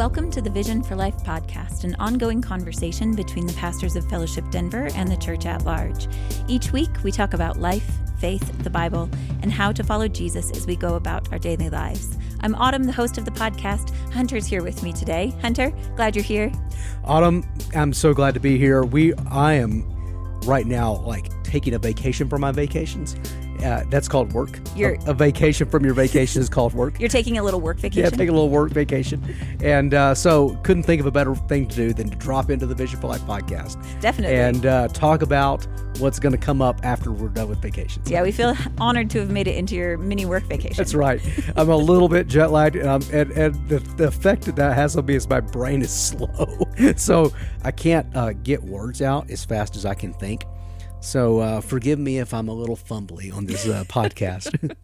Welcome to the Vision for Life podcast, an ongoing conversation between the pastors of Fellowship Denver and the church at large. Each week, we talk about life, faith, the Bible, and how to follow Jesus as we go about our daily lives. I'm Autumn, the host of the podcast. Hunter's here with me today. Hunter, glad you're here. Autumn, I'm so glad to be here. I am right now taking a vacation from my vacations. That's called work. A vacation from your vacation is called work. You're taking a little work vacation? Yeah, taking a little work vacation. And so couldn't think of a better thing to do than to drop into the Vision for Life podcast. Definitely. And talk about what's going to come up after we're done with vacations. Yeah, we feel honored to have made it into your mini work vacation. That's right. I'm a little bit jet lagged, and the effect that has on me is my brain is slow. So I can't get words out as fast as I can think. So forgive me if I'm a little fumbly on this podcast.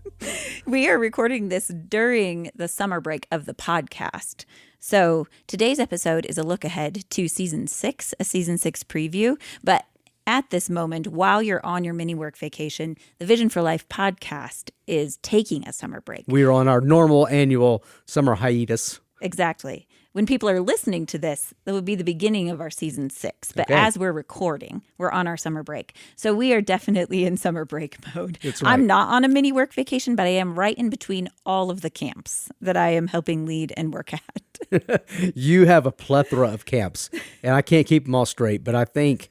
We are recording this during the summer break of the podcast. So today's episode is a look ahead to season 6, a season 6 preview. But at this moment, while you're on your mini work vacation, the Vision for Life podcast is taking a summer break. We are on our normal annual summer hiatus. Exactly. When people are listening to this, that would be the beginning of our season 6. But as we're recording, we're on our summer break. So we are definitely in summer break mode. That's right. I'm not on a mini work vacation, but I am right in between all of the camps that I am helping lead and work at. You have a plethora of camps, and I can't keep them all straight, but I think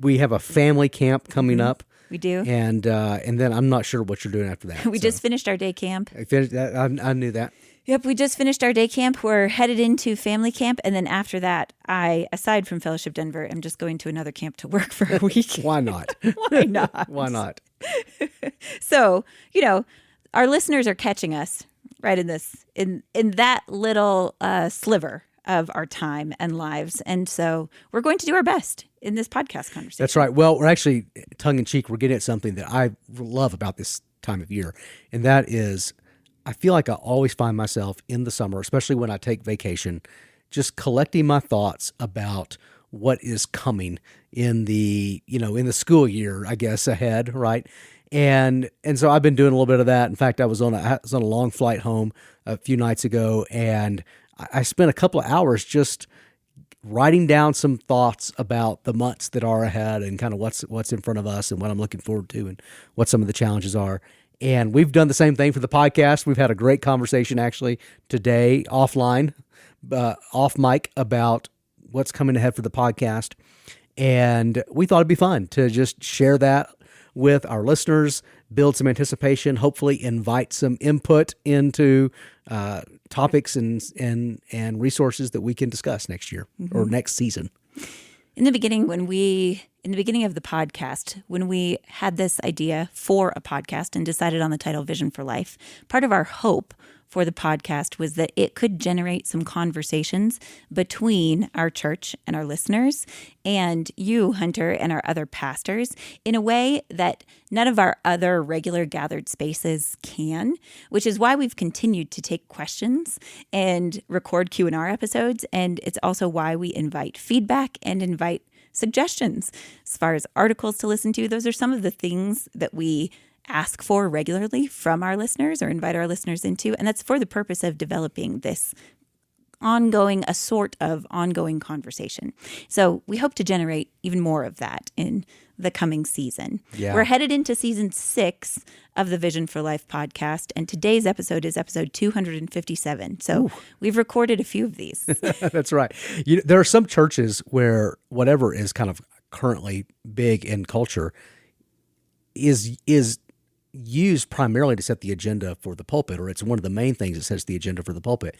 we have a family camp coming up. We do. And then I'm not sure what you're doing after that. We just finished our day camp. I finished that. I knew that. Yep, we just finished our day camp. We're headed into family camp. And then after that, aside from Fellowship Denver, I'm just going to another camp to work for a week. Why not? Why not? Why not? So, our listeners are catching us right in that little sliver of our time and lives. And so we're going to do our best in this podcast conversation. That's right. Well, we're actually, tongue-in-cheek, we're getting at something that I love about this time of year. And that is, I feel like I always find myself in the summer, especially when I take vacation, just collecting my thoughts about what is coming in the school year, I guess, ahead, right? And so I've been doing a little bit of that. In fact, I was on a long flight home a few nights ago, and I spent a couple of hours just writing down some thoughts about the months that are ahead and kind of what's in front of us and what I'm looking forward to and what some of the challenges are. And we've done the same thing for the podcast. We've had a great conversation actually today offline, off mic, about what's coming ahead for the podcast. And we thought it'd be fun to just share that with our listeners, build some anticipation, hopefully invite some input into topics and resources that we can discuss next year or next season. In the beginning of the podcast, when we had this idea for a podcast and decided on the title Vision for Life, part of our hope for the podcast was that it could generate some conversations between our church and our listeners and you, Hunter, and our other pastors in a way that none of our other regular gathered spaces can, which is why we've continued to take questions and record Q&R episodes. And it's also why we invite feedback and invite suggestions as far as articles to listen to. Those are some of the things that we ask for regularly from our listeners or invite our listeners into. And that's for the purpose of developing this a sort of ongoing conversation. So we hope to generate even more of that in the coming season. Yeah. We're headed into season 6 of the Vision for Life podcast. And today's episode is episode 257. So we've recorded a few of these. That's right. There are some churches where whatever is kind of currently big in culture is used primarily to set the agenda for the pulpit, or it's one of the main things that sets the agenda for the pulpit.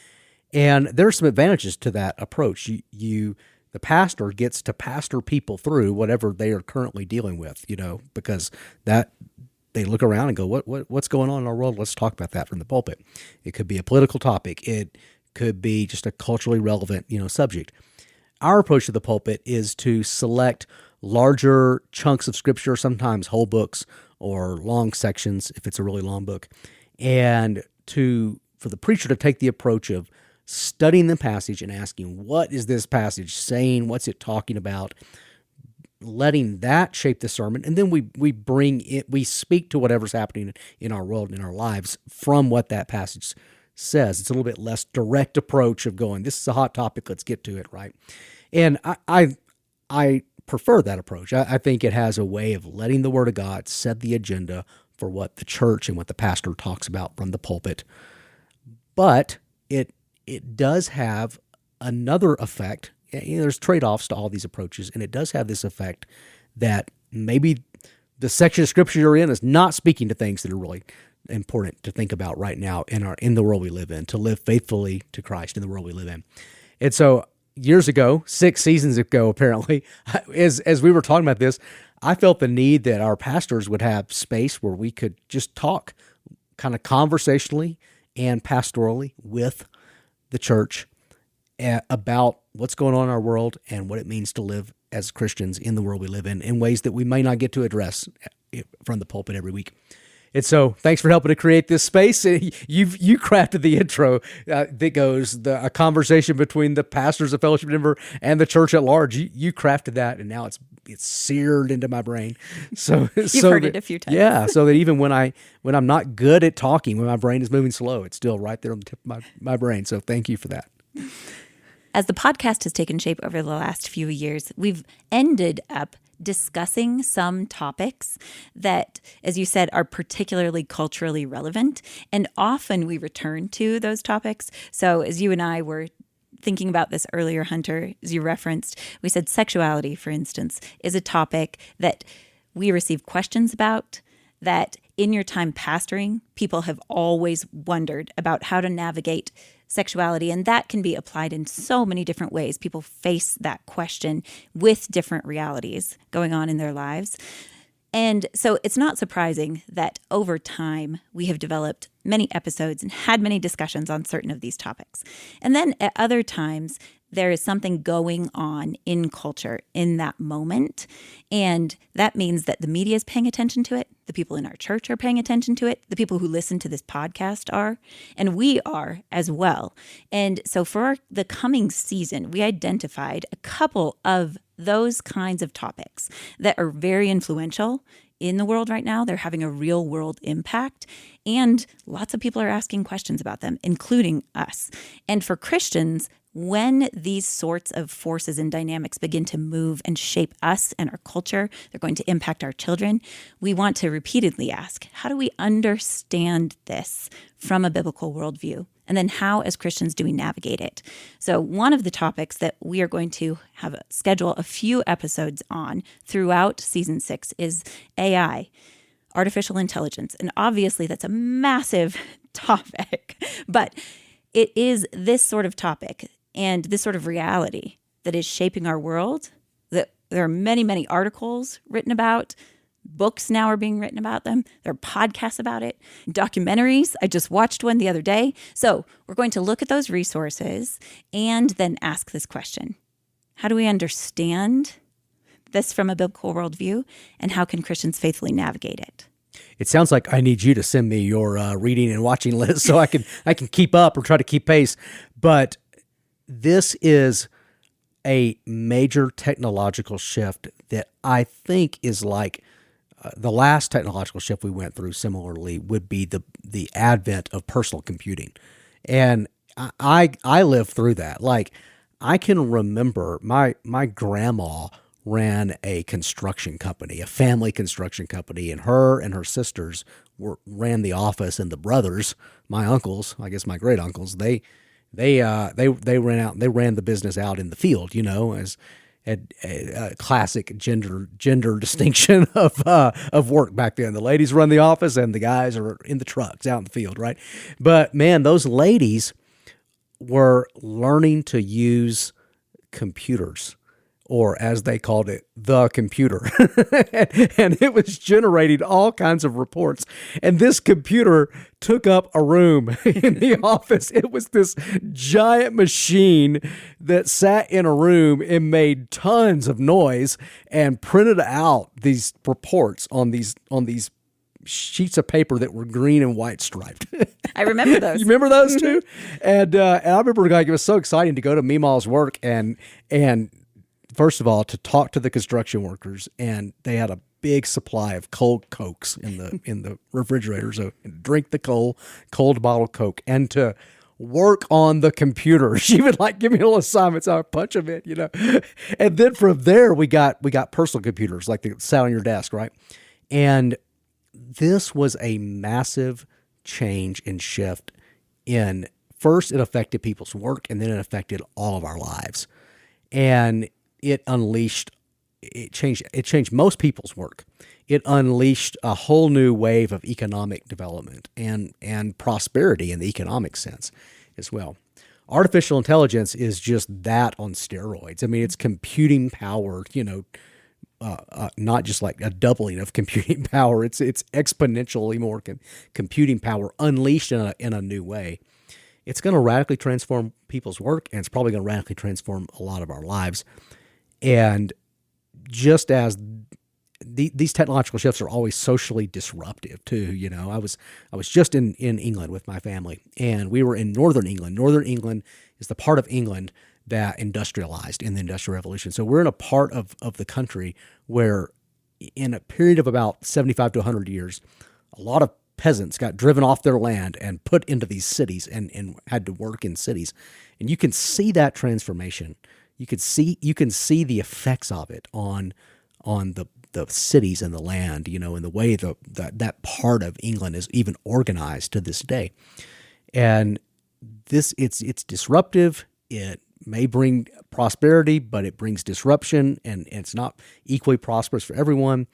And there are some advantages to that approach. The pastor gets to pastor people through whatever they are currently dealing with, because that they look around and go, what's going on in our world? Let's talk about that from the pulpit. It could be a political topic. It could be just a culturally relevant, subject. Our approach to the pulpit is to select larger chunks of scripture, sometimes whole books or long sections if it's a really long book, and for the preacher to take the approach of studying the passage and asking, what is this passage saying? What's it talking about? Letting that shape the sermon, and then we speak to whatever's happening in our world, in our lives, from what that passage says. It's a little bit less direct approach of going, this is a hot topic, let's get to it, right? And I prefer that approach. I think it has a way of letting the Word of God set the agenda for what the church and what the pastor talks about from the pulpit. But it does have another effect. There's trade-offs to all these approaches, and it does have this effect that maybe the section of Scripture you're in is not speaking to things that are really important to think about right now in the world we live in, to live faithfully to Christ in the world we live in. And so years ago, 6 seasons ago, apparently, as we were talking about this, I felt the need that our pastors would have space where we could just talk kind of conversationally and pastorally with the church about what's going on in our world and what it means to live as Christians in the world we live in ways that we may not get to address from the pulpit every week. And so thanks for helping to create this space. You crafted the intro that goes, a conversation between the pastors of Fellowship Denver and the church at large. You crafted that, and now it's seared into my brain. So You've heard it a few times. Yeah, so that even when I'm not good at talking, when my brain is moving slow, it's still right there on the tip of my brain. So thank you for that. As the podcast has taken shape over the last few years, we've ended up discussing some topics that, as you said, are particularly culturally relevant. And often we return to those topics. So as you and I were thinking about this earlier, Hunter, as you referenced, we said sexuality, for instance, is a topic that we receive questions about, that in your time pastoring, people have always wondered about how to navigate sexuality, and that can be applied in so many different ways. People face that question with different realities going on in their lives. And so it's not surprising that over time we have developed many episodes and had many discussions on certain of these topics. And then at other times, there is something going on in culture in that moment. And that means that the media is paying attention to it. The people in our church are paying attention to it. The people who listen to this podcast are, and we are as well. And so for the coming season, we identified a couple of those kinds of topics that are very influential in the world right now. They're having a real world impact, and lots of people are asking questions about them, including us. And for Christians, when these sorts of forces and dynamics begin to move and shape us and our culture, they're going to impact our children. We want to repeatedly ask, how do we understand this from a biblical worldview? And then how, as Christians, do we navigate it? So one of the topics that we are going to schedule a few episodes on throughout season 6 is AI, artificial intelligence. And obviously that's a massive topic, but it is this sort of topic and this sort of reality that is shaping our world, that there are many, many articles written about. Books now are being written about them. There are podcasts about it, documentaries. I just watched one the other day. So we're going to look at those resources and then ask this question. How do we understand this from a biblical worldview, and how can Christians faithfully navigate it? It sounds like I need you to send me your reading and watching list so I can keep up or try to keep pace. But this is a major technological shift that I think is like the last technological shift we went through similarly would be the advent of personal computing. And I lived through that. Like, I can remember my grandma ran a construction company, a family construction company, and her sisters ran the office, and the brothers, my uncles, I guess my great uncles, they ran the business out in the field, as a classic gender distinction of work back then. The ladies run the office and the guys are in the trucks out in the field, right? But man, those ladies were learning to use computers, or as they called it, the computer. And it was generating all kinds of reports. And this computer took up a room in the office. It was this giant machine that sat in a room and made tons of noise and printed out these reports on these sheets of paper that were green and white striped. I remember those. You remember those too? And I remember, like, it was so exciting to go to Meemaw's work and first of all, to talk to the construction workers, and they had a big supply of cold Cokes in the refrigerator. So drink the cold bottle Coke, and to work on the computer. She would like give me little assignments. I would punch them in, and then from there we got personal computers like that sat on your desk, right? And this was a massive change and shift in. First, it affected people's work, and then it affected all of our lives. And it changed most people's work. It unleashed a whole new wave of economic development and prosperity in the economic sense as well. Artificial intelligence is just that on steroids. I mean, it's computing power, not just like a doubling of computing power. It's exponentially more computing power unleashed in a new way. It's going to radically transform people's work, and it's probably going to radically transform a lot of our lives. And just as these technological shifts are always socially disruptive too, I was just in England with my family, and we were in northern England. Northern England is the part of England that industrialized in the Industrial Revolution. So we're in a part of the country where, in a period of about 75 to 100 years, a lot of peasants got driven off their land and put into these cities and had to work in cities. And you can see that transformation. You can see the effects of it on the cities and the land, and the way that part of England is even organized to this day. And it's disruptive. It may bring prosperity, but it brings disruption, and it's not equally prosperous for everyone.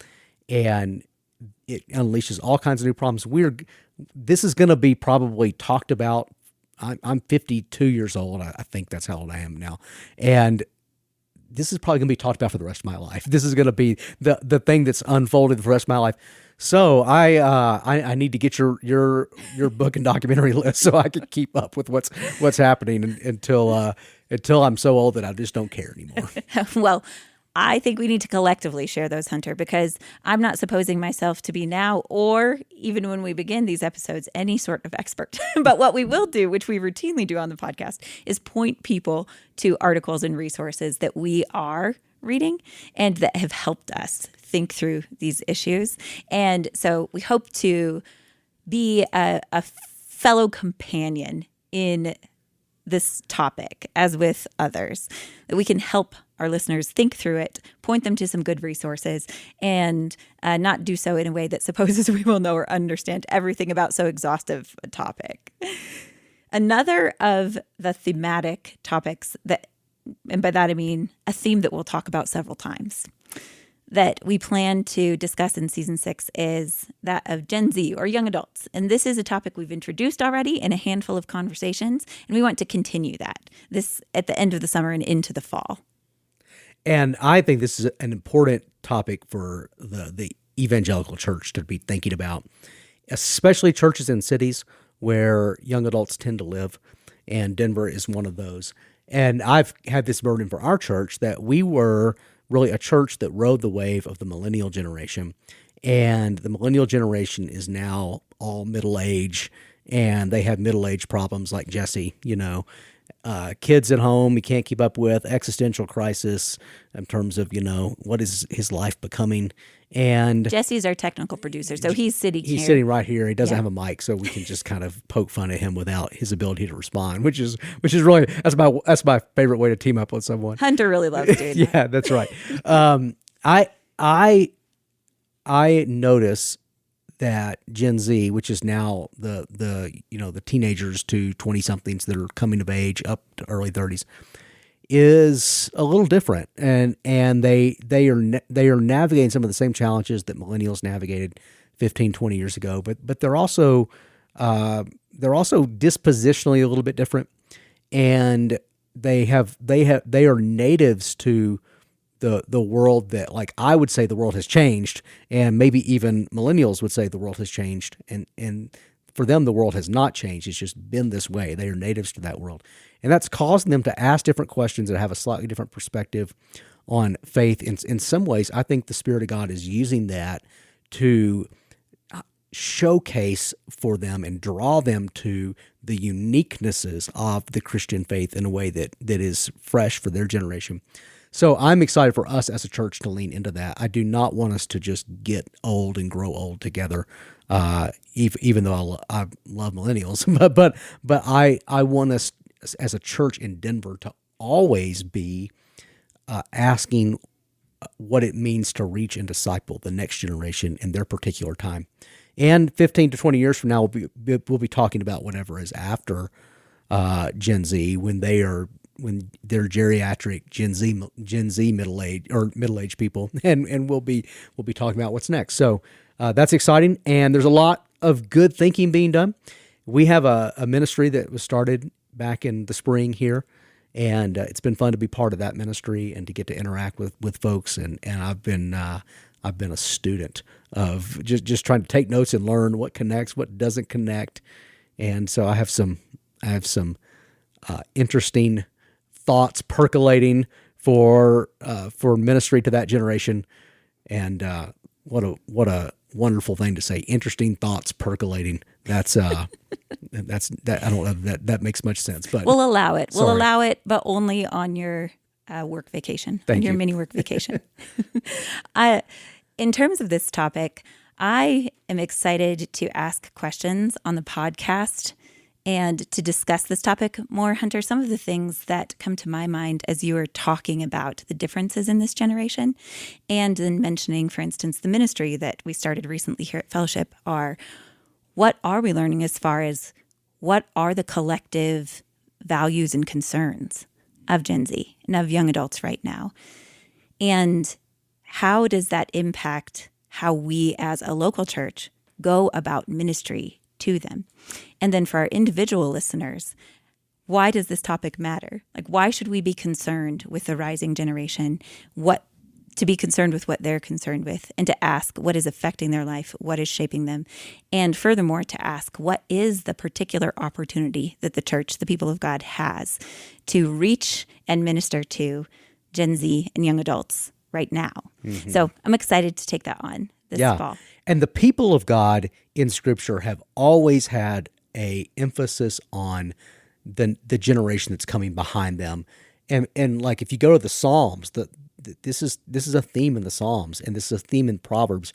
And it unleashes all kinds of new problems. This is going to be probably talked about. I'm 52 years old. I think that's how old I am now. And this is probably going to be talked about for the rest of my life. This is going to be the thing that's unfolded for the rest of my life. So I need to get your book and documentary list so I can keep up with what's happening until I'm so old that I just don't care anymore. Well, I think we need to collectively share those, Hunter, because I'm not supposing myself to be now, or even when we begin these episodes, any sort of expert. But what we will do, which we routinely do on the podcast, is point people to articles and resources that we are reading and that have helped us think through these issues. And so we hope to be a fellow companion in this topic, as with others, that we can help our listeners think through it, point them to some good resources, and not do so in a way that supposes we will know or understand everything about so exhaustive a topic. Another of the thematic topics that, and by that I mean a theme that we'll talk about several times, that we plan to discuss in season 6 is that of Gen Z, or young adults. And this is a topic we've introduced already in a handful of conversations, and we want to continue that this at the end of the summer and into the fall. And I think this is an important topic for the evangelical church to be thinking about, especially churches in cities where young adults tend to live, and Denver is one of those. And I've had this burden for our church that we were really a church that rode the wave of the millennial generation, and the millennial generation is now all middle age, and they have middle age problems like Jesse, kids at home he can't keep up with, existential crisis in terms of, what is his life becoming. And Jesse's our technical producer, so he's sitting here. He's sitting right here. He doesn't have a mic, so we can just kind of poke fun at him without his ability to respond, which is really, that's my favorite way to team up with someone. Hunter really loves doing that. Yeah, that's right. I notice that Gen Z, which is now the teenagers to 20-somethings that are coming of age up to early 30s, is a little different, and they are navigating some of the same challenges that millennials navigated 15, 20 years ago, but they're also dispositionally a little bit different, and they are natives to the world that, like, I would say the world has changed, and maybe even millennials would say the world has changed, and for them the world has not changed. It's just been this way. They are natives to that world, and that's causing them to ask different questions and have a slightly different perspective on faith. In some ways, I think the Spirit of God is using that to showcase for them and draw them to the uniquenesses of the Christian faith in a way that is fresh for their generation. So I'm excited for us as a church to lean into that. I do not want us to just get old and grow old together. Even though I love millennials, but I want us as a church in Denver to always be asking what it means to reach and disciple the next generation in their particular time. And 15 to 20 years from now, we'll be talking about whatever is after Gen Z, when they're geriatric Gen Z middle aged people, and we'll be talking about what's next. So that's exciting, and there's a lot of good thinking being done. We have a ministry that was started back in the spring here, and it's been fun to be part of that ministry and to get to interact with folks. And I've been a student of just trying to take notes and learn what connects, what doesn't connect. And so I have some interesting thoughts percolating for ministry to that generation. And what a wonderful thing to say. Interesting thoughts percolating. That's I don't know if that makes much sense, but we'll allow it. Sorry. We'll allow it, but only on your work vacation, Thank your you. mini work vacation. In terms of this topic, I am excited to ask questions on the podcast and to discuss this topic more. Hunter, some of the things that come to my mind as you are talking about the differences in this generation, and then mentioning, for instance, the ministry that we started recently here at Fellowship, are what are we learning as far as what are the collective values and concerns of Gen Z and of young adults right now? And how does that impact how we as a local church go about ministry to them? And then for our individual listeners, why does this topic matter? Like, why should we be concerned with the rising generation? To be concerned with what they're concerned with, and to ask what is affecting their life, what is shaping them, and furthermore to ask what is the particular opportunity that the church, the people of God, has to reach and minister to Gen Z and young adults right now. Mm-hmm. So I'm excited to take that on this fall. And the people of God in Scripture have always had a emphasis on the generation that's coming behind them, and like if you go to the Psalms, this is a theme in the Psalms, and this is a theme in Proverbs,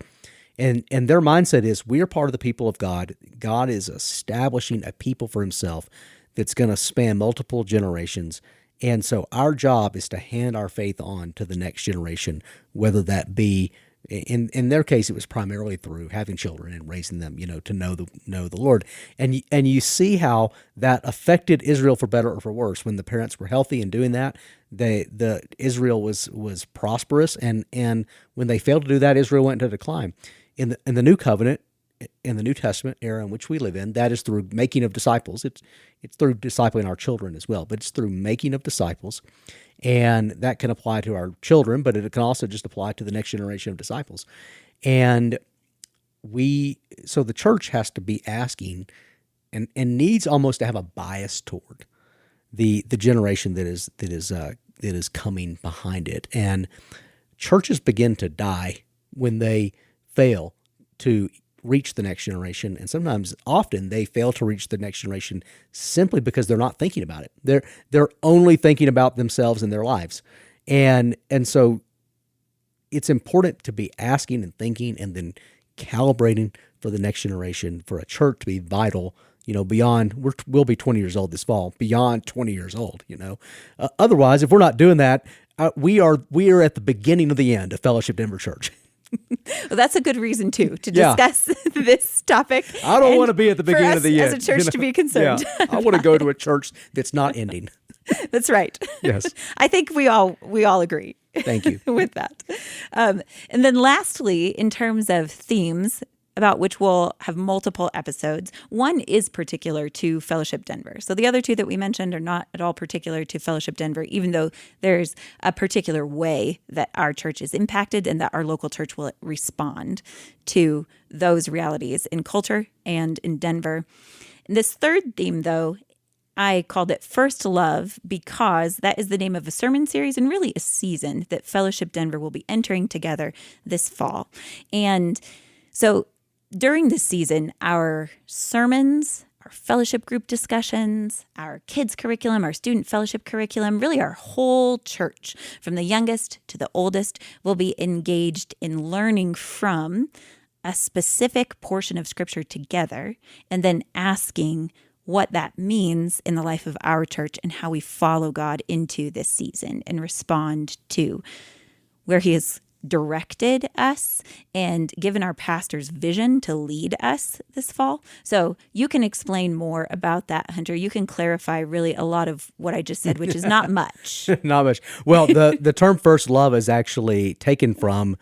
and their mindset is we are part of the people of God. God is establishing a people for Himself that's going to span multiple generations. And so our job is to hand our faith on to the next generation, whether that be, in their case, it was primarily through having children and raising them, to know the Lord. And you see how that affected Israel for better or for worse. When the parents were healthy and doing that, the Israel was prosperous, and when they failed to do that, Israel went into decline. In the New Covenant, in the New Testament era in which we live in, that is through making of disciples. It's through discipling our children as well, but it's through making of disciples, and that can apply to our children, but it can also just apply to the next generation of disciples. And so the church has to be asking, and needs almost to have a bias toward the generation that is coming behind it. And churches begin to die when they fail to reach the next generation, and often they fail to reach the next generation simply because they're not thinking about it. They're only thinking about themselves and their lives, and so it's important to be asking and thinking, and then calibrating for the next generation, for a church to be vital. Beyond we'll be 20 years old this fall. Beyond 20 years old, otherwise, if we're not doing that, we are at the beginning of the end of Fellowship Denver Church. Well, that's a good reason, too, to discuss this topic. I don't want to be at the beginning of the end. As a church to be concerned. Yeah. I want to go to a church that's not ending. That's right. Yes. I think we all agree. Thank you. With that. And then lastly, in terms of themes, about which we'll have multiple episodes. One is particular to Fellowship Denver. So the other two that we mentioned are not at all particular to Fellowship Denver, even though there's a particular way that our church is impacted and that our local church will respond to those realities in culture and in Denver. And this third theme, though, I called it First Love because that is the name of a sermon series and really a season that Fellowship Denver will be entering together this fall. And so during this season, our sermons our fellowship group discussions, our kids curriculum, our student fellowship curriculum, really our whole church, from the youngest to the oldest, will be engaged in learning from a specific portion of Scripture together, and then asking what that means in the life of our church and how we follow God into this season and respond to where He has directed us and given our pastors vision to lead us this fall. So you can explain more about that, Hunter. You can clarify really a lot of what I just said, which is not much. Not much. Well, the term first love is actually taken from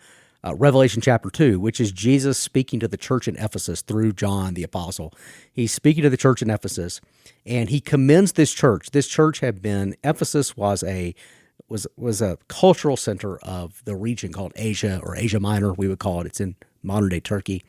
Revelation chapter 2, which is Jesus speaking to the church in Ephesus through John the apostle. He's speaking to the church in Ephesus, and he commends this church. This church had been, Ephesus was a cultural center of the region called Asia, or Asia Minor, we would call it. It's in modern-day Turkey.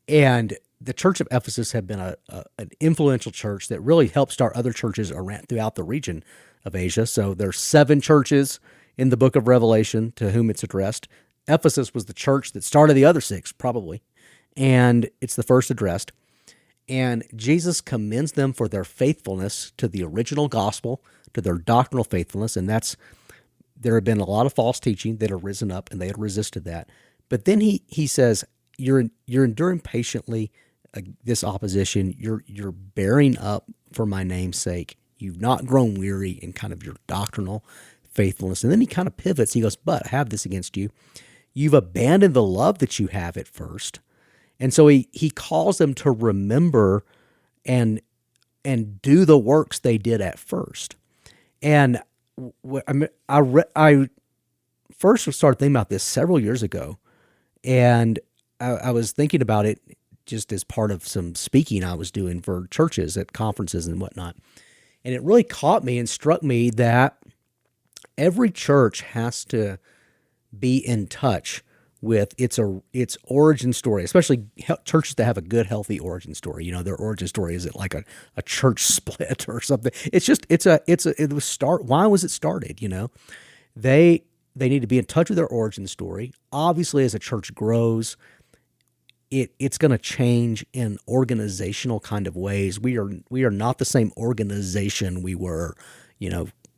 And the church of Ephesus had been an influential church that really helped start other churches around throughout the region of Asia. So there's 7 churches in the book of Revelation to whom it's addressed. Ephesus was the church that started the other 6, probably, and it's the first addressed. And Jesus commends them for their faithfulness to the original gospel, to their doctrinal faithfulness, and there have been a lot of false teaching that have risen up, and they had resisted that. But then he says, you're enduring patiently this opposition. You're bearing up for my name's sake. You've not grown weary in kind of your doctrinal faithfulness. And then he kind of pivots. He goes, but I have this against you. You've abandoned the love that you have at first. And so he calls them to remember and do the works they did at first. And I first started thinking about this several years ago, and I was thinking about it just as part of some speaking I was doing for churches at conferences and whatnot. And it really caught me and struck me that every church has to be in touch with its origin story, especially churches that have a good, healthy origin story. You know, their origin story isn't like a church split or something. Why was it started? You know, they need to be in touch with their origin story. Obviously, as a church grows, it's going to change in organizational kind of ways. We are not the same organization we were,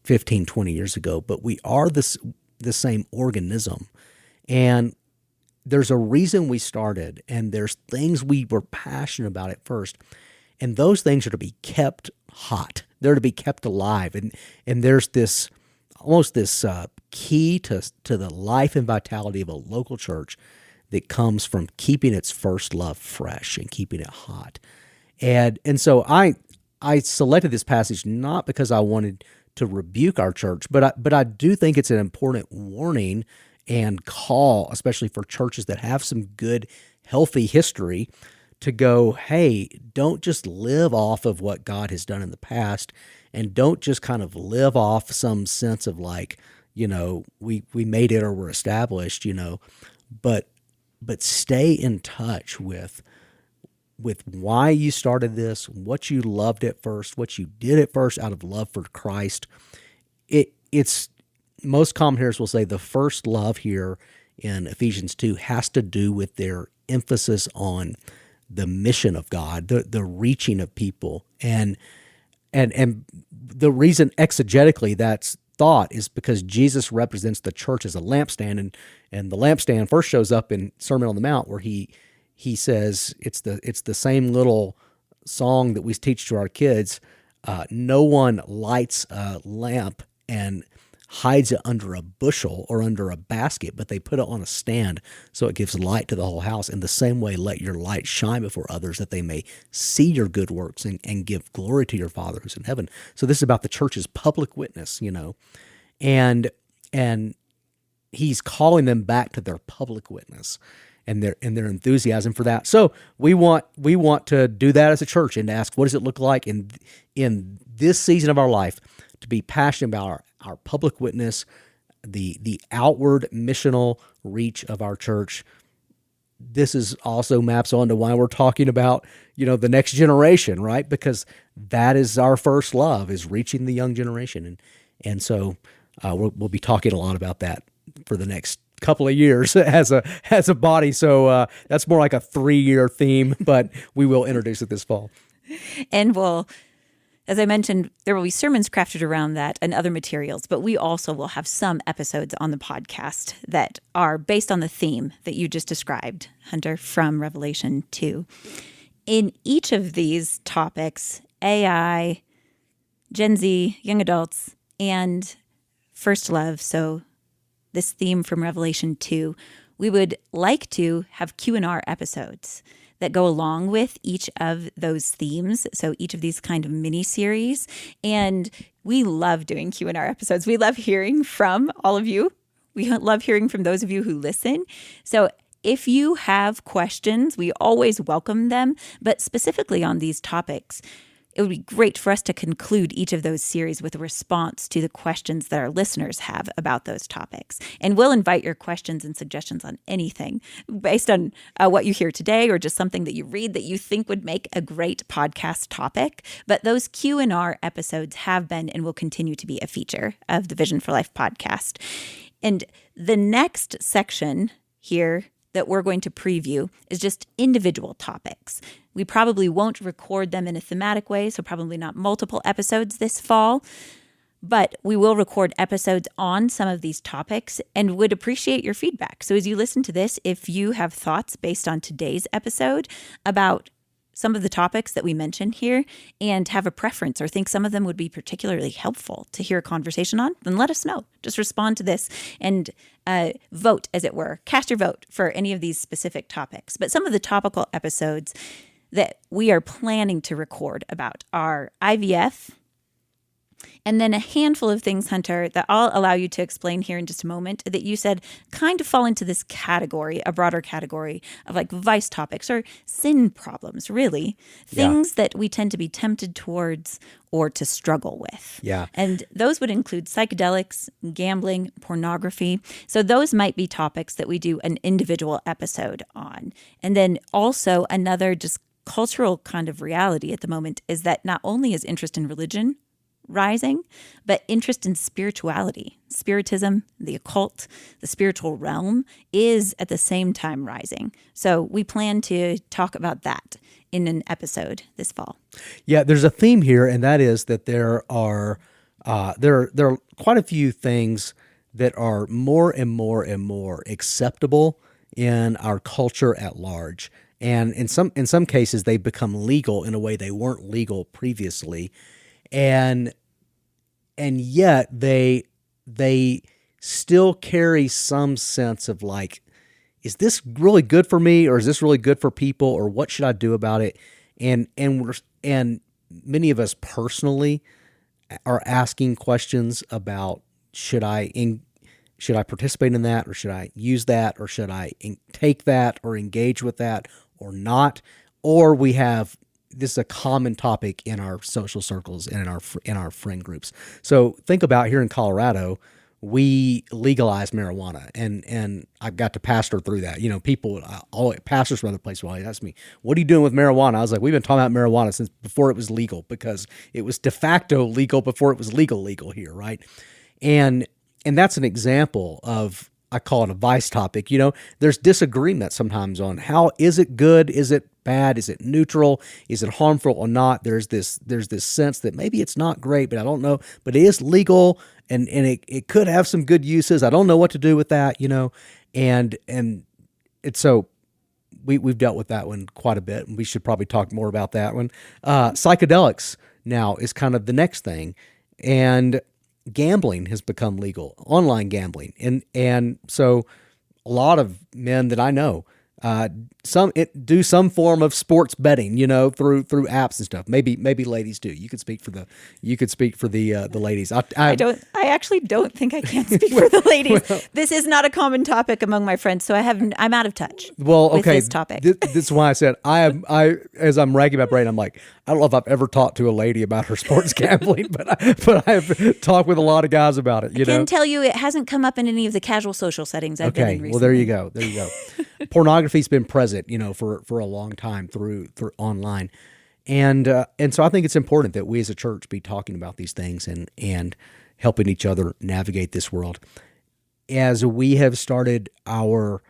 15, 20 years ago, but we are the same organism. And there's a reason we started, and there's things we were passionate about at first, and those things are to be kept hot. They're to be kept alive, and there's this almost this key to the life and vitality of a local church that comes from keeping its first love fresh and keeping it hot. And so I selected this passage not because I wanted to rebuke our church, but I do think it's an important warning and call, especially for churches that have some good, healthy history, to go, hey, don't just live off of what God has done in the past, and don't just kind of live off some sense of like, we made it or we're established, but stay in touch with why you started this, what you loved at first, what you did at first out of love for Christ. It's most commentators will say the first love here in Ephesians 2 has to do with their emphasis on the mission of God, the reaching of people. And the reason exegetically that's thought is because Jesus represents the church as a lampstand, and the lampstand first shows up in Sermon on the Mount, where he says it's the same little song that we teach to our kids. No one lights a lamp and hides it under a bushel or under a basket, but they put it on a stand so it gives light to the whole house. In the same way, let your light shine before others, that they may see your good works and give glory to your Father who's in heaven. So this is about the church's public witness, and he's calling them back to their public witness and their enthusiasm for that. So we want to do that as a church, and to ask, what does it look like in this season of our life to be passionate about our public witness, the outward missional reach of our church. This is also maps onto why we're talking about, the next generation, right? Because that is our first love, is reaching the young generation. And so we'll be talking a lot about that for the next couple of years as a body. So that's more like a 3-year theme, but we will introduce it this fall. And as I mentioned, there will be sermons crafted around that and other materials, but we also will have some episodes on the podcast that are based on the theme that you just described, Hunter, from Revelation 2. In each of these topics, AI, Gen Z, young adults, and first love, so this theme from Revelation 2, we would like to have Q&R episodes that go along with each of those themes. So each of these kind of mini series. And we love doing Q&R episodes. We love hearing from all of you. We love hearing from those of you who listen. So if you have questions, we always welcome them. But specifically on these topics, it would be great for us to conclude each of those series with a response to the questions that our listeners have about those topics. And we'll invite your questions and suggestions on anything based on what you hear today or just something that you read that you think would make a great podcast topic. But those Q&R episodes have been and will continue to be a feature of the Vision for Life podcast. And the next section here that we're going to preview is just individual topics. We probably won't record them in a thematic way, so probably not multiple episodes this fall, but we will record episodes on some of these topics and would appreciate your feedback. So as you listen to this, if you have thoughts based on today's episode about some of the topics that we mentioned here and have a preference or think some of them would be particularly helpful to hear a conversation on, then let us know. Just respond to this and vote, as it were. Cast your vote for any of these specific topics. But some of the topical episodes that we are planning to record about are IVF, and then a handful of things, Hunter, that I'll allow you to explain here in just a moment, that you said kind of fall into this category, a broader category of like vice topics or sin problems, really. Things that we tend to be tempted towards or to struggle with. Yeah. And those would include psychedelics, gambling, pornography. So those might be topics that we do an individual episode on. And then also another just cultural kind of reality at the moment is that not only is interest in religion rising, but interest in spirituality, spiritism, the occult, the spiritual realm is at the same time rising. So we plan to talk about that in an episode this fall. Yeah, there's a theme here, and that is that there are quite a few things that are more and more and more acceptable in our culture at large. And in some cases, they become legal in a way they weren't legal previously. And yet they still carry some sense of like, is this really good for me, or is this really good for people, or what should I do about it? And many of us personally are asking questions about should I participate in that, or should I use that, or should I take that or engage with that or not? Or we have, this is a common topic in our social circles and in our friend groups. So think about here in Colorado, we legalized marijuana, and I got to pastor through that. You know, pastors from other places will ask me, "What are you doing with marijuana?" I was like, "We've been talking about marijuana since before it was legal, because it was de facto legal before it was legal here, right?" And that's an example of, I call it a vice topic. You know, there's disagreement sometimes on how, is it good? Is it bad? Is it neutral? Is it harmful or not? There's this sense that maybe it's not great, but I don't know, but it is legal and it could have some good uses. I don't know what to do with that, you know? And it's so we've dealt with that one quite a bit, and we should probably talk more about that one. Psychedelics now is kind of the next thing. And gambling has become legal, online gambling. And so a lot of men that I know, do some form of sports betting, you know, through apps and stuff. Maybe ladies do. You could speak for the ladies. I actually don't think I can speak for the ladies. This is not a common topic among my friends, so I'm out of touch. Well, with okay, this topic. This is why I said as I'm ragging my brain, I'm like, I don't know if I've ever talked to a lady about her sports gambling, but I've talked with a lot of guys about it. I can tell you it hasn't come up in any of the casual social settings I've been in recently. Well, there you go. Pornography's been present, you know, for a long time through online, and so I think it's important that we as a church be talking about these things and helping each other navigate this world. As we have started our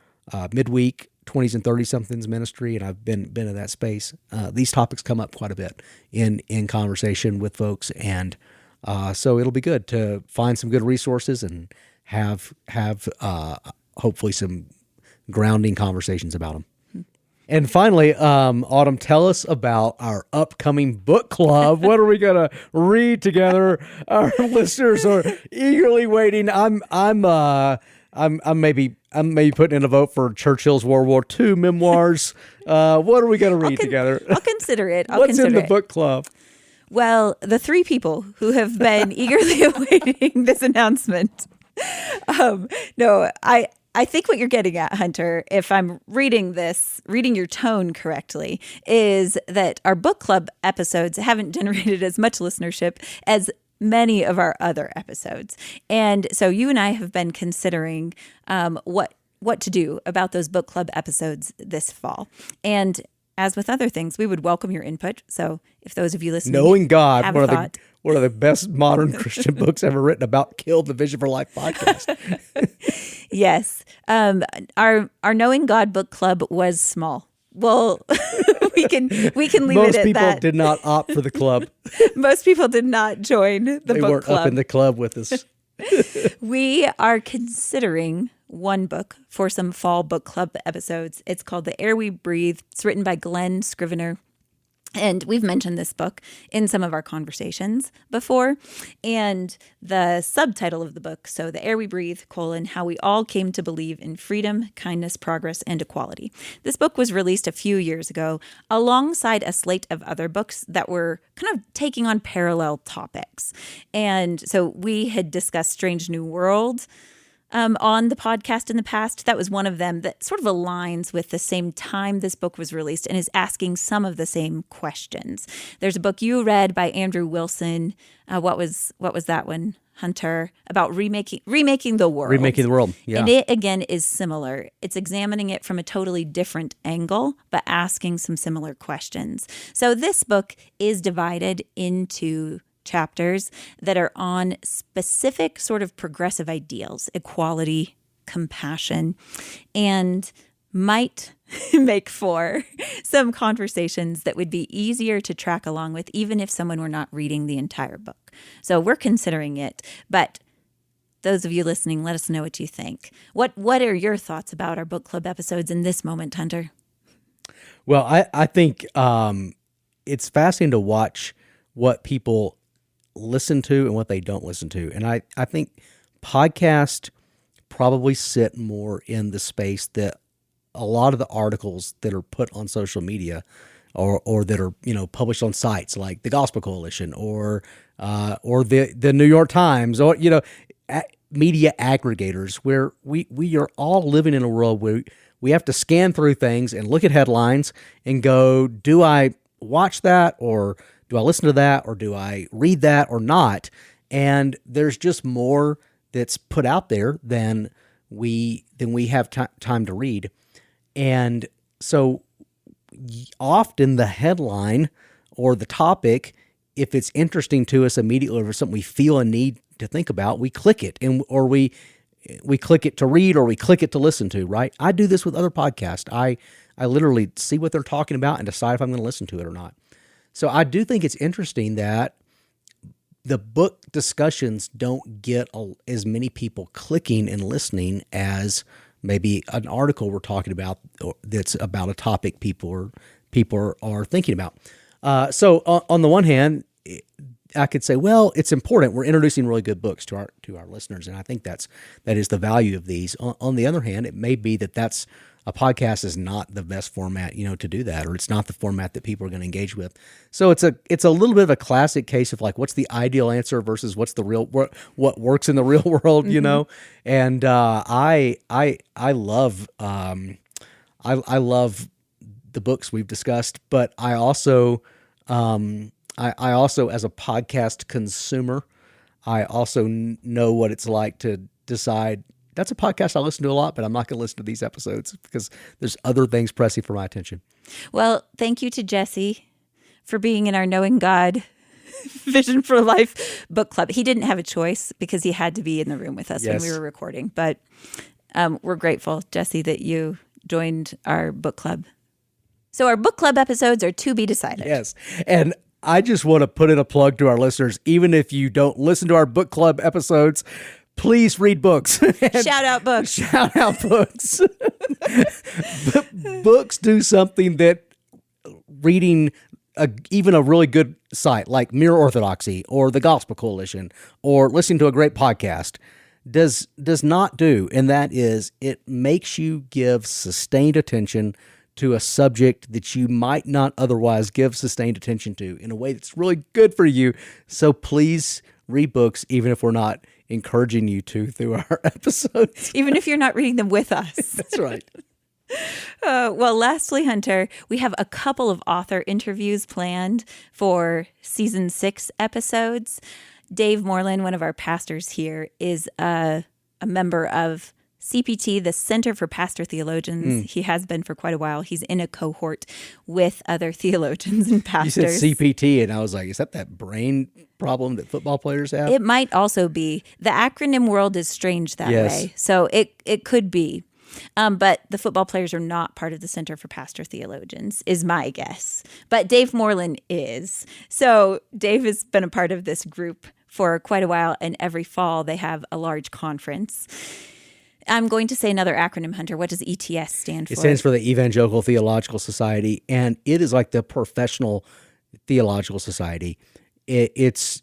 midweek 20s and 30 somethings ministry, and I've been in that space. These topics come up quite a bit in conversation with folks, and so it'll be good to find some good resources and have hopefully some grounding conversations about them. And finally, Autumn, tell us about our upcoming book club. What are we gonna read together? Our listeners are eagerly waiting. I'm maybe putting in a vote for Churchill's World War II memoirs. What are we gonna read together? I'll consider it. What's in the book club? Well, the three people who have been eagerly awaiting this announcement. No, I think what you're getting at, Hunter, if I'm reading your tone correctly, is that our book club episodes haven't generated as much listenership as many of our other episodes. And so you and I have been considering what to do about those book club episodes this fall. And as with other things, we would welcome your input. So if those of you listening, Knowing God, one of the best modern Christian books ever written about, killed the Vision for Life podcast. Yes. Our Knowing God book club was small. Well, we can leave it at that. Most people did not opt for the club. Most people did not join the book club. They weren't up in the club with us. We are considering one book for some fall book club episodes. It's called The Air We Breathe. It's written by Glenn Scrivener. And we've mentioned this book in some of our conversations before. And the subtitle of the book, so The Air We Breathe, How We All Came to Believe in Freedom, Kindness, Progress, and Equality. This book was released a few years ago alongside a slate of other books that were kind of taking on parallel topics. And so we had discussed Strange New World on the podcast in the past. That was one of them that sort of aligns with the same time this book was released and is asking some of the same questions. There's a book you read by Andrew Wilson. What was that one, Hunter? About remaking the world. Remaking the world, yeah. And it, again, is similar. It's examining it from a totally different angle, but asking some similar questions. So this book is divided into chapters that are on specific sort of progressive ideals, equality, compassion, and might make for some conversations that would be easier to track along with, even if someone were not reading the entire book. So we're considering it, but those of you listening, let us know what you think. What are your thoughts about our book club episodes in this moment, Hunter? Well, I think it's fascinating to watch what people listen to and what they don't listen to. And I think podcasts probably sit more in the space that a lot of the articles that are put on social media or that are, published on sites like the Gospel Coalition or the New York Times or, media aggregators, where we are all living in a world where we have to scan through things and look at headlines and go, do I watch that, or do I listen to that, or do I read that or not? And there's just more that's put out there than we have time to read. And so often the headline or the topic, if it's interesting to us immediately, or something we feel a need to think about, we click it, or we click it to read, or we click it to listen to, right? I do this with other podcasts. I literally see what they're talking about and decide if I'm going to listen to it or not. So I do think it's interesting that the book discussions don't get as many people clicking and listening as maybe an article we're talking about that's about a topic people are thinking about. So on the one hand, I could say, well, it's important. We're introducing really good books to our listeners, and I think that is the value of these. On the other hand, it may be that a podcast is not the best format, to do that, or it's not the format that people are going to engage with. So it's a little bit of a classic case of like, what's the ideal answer versus what's the real, what works in the real world, Mm-hmm. And I love I love the books we've discussed, but I also I also, as a podcast consumer, I also know what it's like to decide, that's a podcast I listen to a lot, but I'm not going to listen to these episodes because there's other things pressing for my attention. Well, thank you to Jesse for being in our Knowing God Vision for Life book club. He didn't have a choice because he had to be in the room with us when we were recording, but we're grateful, Jesse, that you joined our book club. So our book club episodes are to be decided. Yes. And I just want to put in a plug to our listeners. Even if you don't listen to our book club episodes, please read books. Shout out books. Shout out books. Books do something that reading even a really good site like Mere Orthodoxy or the Gospel Coalition or listening to a great podcast does not do. And that is, it makes you give sustained attention to a subject that you might not otherwise give sustained attention to in a way that's really good for you. So please read books, even if we're not encouraging you to through our episodes. Even if you're not reading them with us. That's right. Well, lastly, Hunter, we have a couple of author interviews planned for season 6 episodes. Dave Moreland, one of our pastors here, is a member of CPT, the Center for Pastor Theologians. He has been for quite a while. He's in a cohort with other theologians and pastors. You said CPT, and I was like, is that brain problem that football players have? It might also be. The acronym world is strange that way. So it could be. But the football players are not part of the Center for Pastor Theologians, is my guess. But Dave Moreland is. So Dave has been a part of this group for quite a while, and every fall they have a large conference. I'm going to say another acronym, Hunter. What does ETS stand for? It stands for the Evangelical Theological Society, and it is like the professional theological society. It's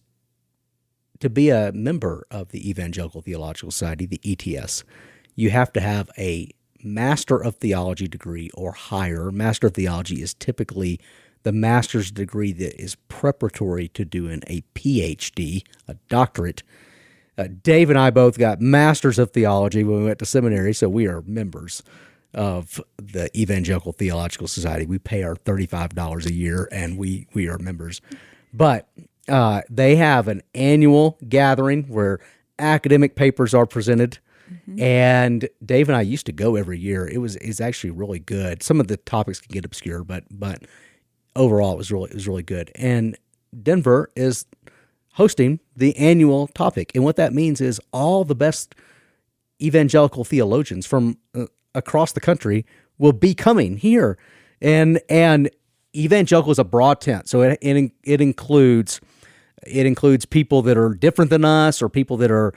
to be a member of the Evangelical Theological Society, the ETS, you have to have a Master of Theology degree or higher. Master of Theology is typically the master's degree that is preparatory to doing a PhD, a doctorate. Dave and I both got Masters of Theology when we went to seminary, so we are members of the Evangelical Theological Society. We pay our $35 a year, and we are members. But they have an annual gathering where academic papers are presented, and Dave and I used to go every year. It's actually really good. Some of the topics can get obscure, but overall it was really good. And Denver is hosting the annual topic. And what that means is all the best evangelical theologians from across the country will be coming here. And evangelical is a broad tent. So it includes people that are different than us, or people that are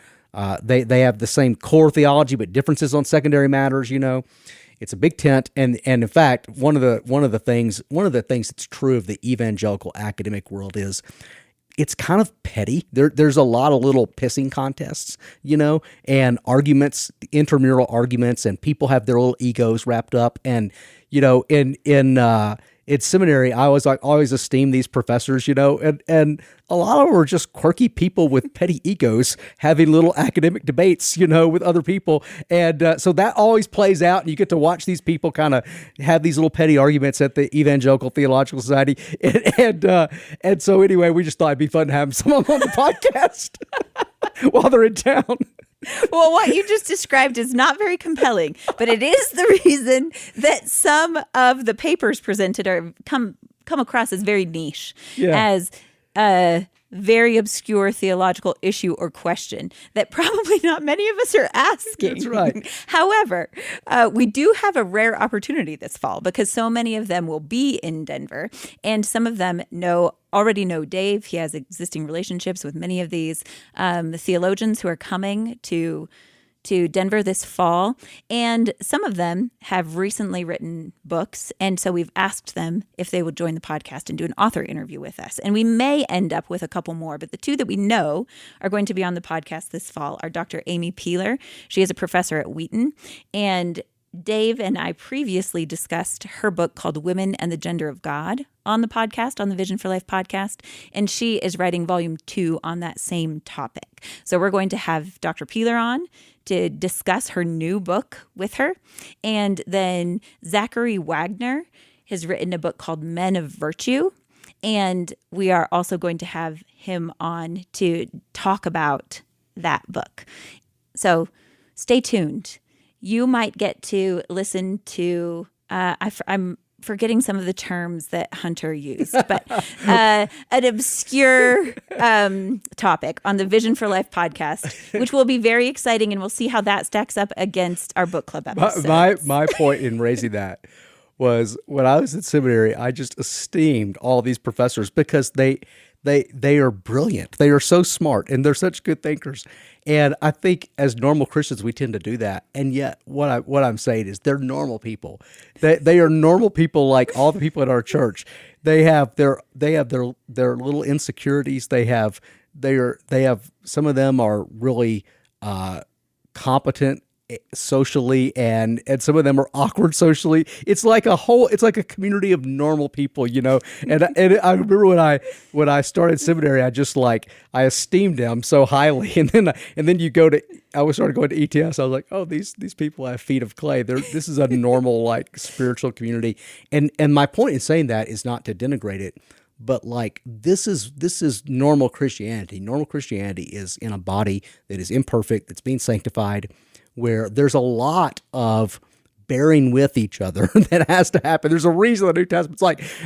they have the same core theology but differences on secondary matters, you know. It's a big tent, and in fact, one of the things that's true of the evangelical academic world is it's kind of petty. There's a lot of little pissing contests, you know, and arguments, intramural arguments, and people have their little egos wrapped up. And you know, in seminary, I always esteem these professors, you know, and a lot of them are just quirky people with petty egos having little academic debates, you know, with other people. And so that always plays out, and you get to watch these people kind of have these little petty arguments at the Evangelical Theological Society. And so anyway, we just thought it'd be fun to have some of them on the podcast while they're in town. Well, what you just described is not very compelling, but it is the reason that some of the papers presented are come across as very niche, as a very obscure theological issue or question that probably not many of us are asking. That's right. However, we do have a rare opportunity this fall because so many of them will be in Denver, and some of them already know Dave. He has existing relationships with many of these the theologians who are coming to Denver this fall, and some of them have recently written books, and so we've asked them if they would join the podcast and do an author interview with us, and we may end up with a couple more, but the two that we know are going to be on the podcast this fall are Dr. Amy Peeler. She is a professor at Wheaton, and Dave and I previously discussed her book called Women and the Gender of God on the podcast, on the Vision for Life podcast, and she is writing volume 2 on that same topic. So we're going to have Dr. Peeler on to discuss her new book with her. And then Zachary Wagner has written a book called Men of Virtue, and we are also going to have him on to talk about that book. So stay tuned. You might get to listen to, I'm forgetting some of the terms that Hunter used, but an obscure topic on the Vision for Life podcast, which will be very exciting, and we'll see how that stacks up against our book club episodes. My point in raising that was when I was in seminary, I just esteemed all these professors because they are brilliant. They are so smart and they're such good thinkers. And I think as normal Christians, we tend to do that. And yet what I'm saying is they're normal people. They are normal people like all the people in our church. They have their little insecurities. They have some of them are really competent socially, and some of them are awkward socially. It's like a community of normal people, And I remember when I started seminary, I esteemed them so highly, and then I started going to ETS. I was like, oh, these people have feet of clay. This is a normal spiritual community, and my point in saying that is not to denigrate it, but this is normal Christianity. Normal Christianity is in a body that is imperfect, that's being sanctified, where there's a lot of bearing with each other that has to happen. There's a reason the New Testament's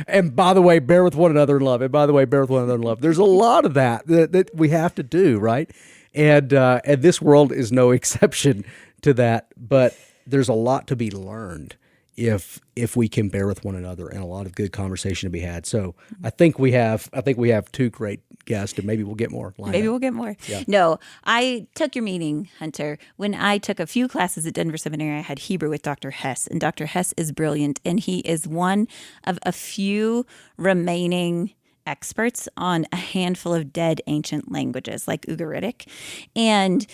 and by the way, bear with one another in love. And by the way, bear with one another in love. There's a lot of that we have to do, right? And this world is no exception to that. But there's a lot to be learned if we can bear with one another, and a lot of good conversation to be had. So I think we have two great guests, and maybe we'll get more. We'll get more. Yeah. No, I took your meaning, Hunter. When I took a few classes at Denver Seminary, I had Hebrew with Dr. Hess, and Dr. Hess is brilliant, and he is one of a few remaining experts on a handful of dead ancient languages like Ugaritic. And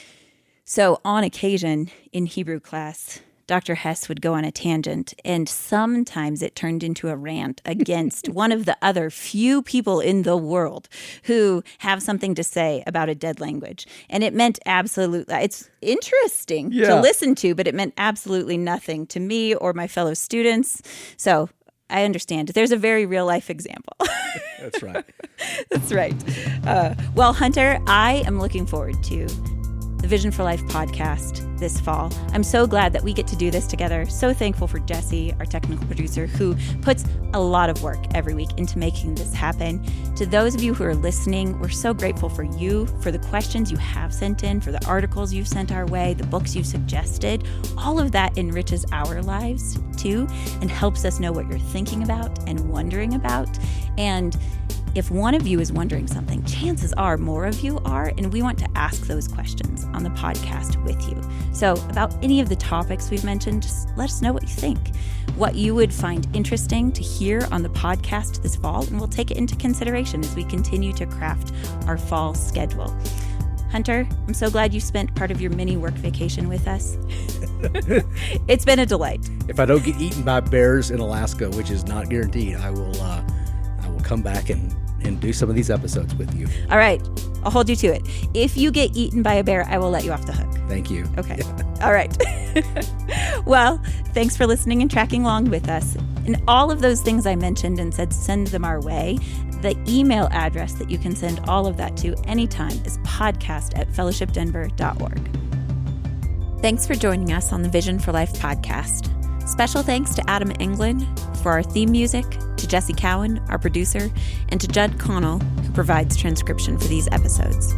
so on occasion in Hebrew class, Dr. Hess would go on a tangent, and sometimes it turned into a rant against one of the other few people in the world who have something to say about a dead language. And it meant absolutely, it's interesting to listen to, but it meant absolutely nothing to me or my fellow students. So I understand. There's a very real life example. That's right. That's right. Well, Hunter, I am looking forward to the Vision for Life podcast this fall. I'm so glad that we get to do this together. So thankful for Jesse, our technical producer, who puts a lot of work every week into making this happen. To those of you who are listening, we're so grateful for you, for the questions you have sent in, for the articles you've sent our way, the books you've suggested. All of that enriches our lives too, and helps us know what you're thinking about and wondering about. And if one of you is wondering something, chances are more of you are, and we want to ask those questions on the podcast with you. So about any of the topics we've mentioned, just let us know what you think, what you would find interesting to hear on the podcast this fall, and we'll take it into consideration as we continue to craft our fall schedule. Hunter, I'm so glad you spent part of your mini work vacation with us. It's been a delight. If I don't get eaten by bears in Alaska, which is not guaranteed, I will come back and do some of these episodes with you. All right. I'll hold you to it. If you get eaten by a bear, I will let you off the hook. Thank you. Okay. All right. Well, thanks for listening and tracking along with us. And all of those things I mentioned and said, send them our way. The email address that you can send all of that to anytime is podcast@fellowshipdenver.org. Thanks for joining us on the Vision for Life podcast. Special thanks to Adam England for our theme music, to Jesse Cowan, our producer, and to Judd Connell, who provides transcription for these episodes.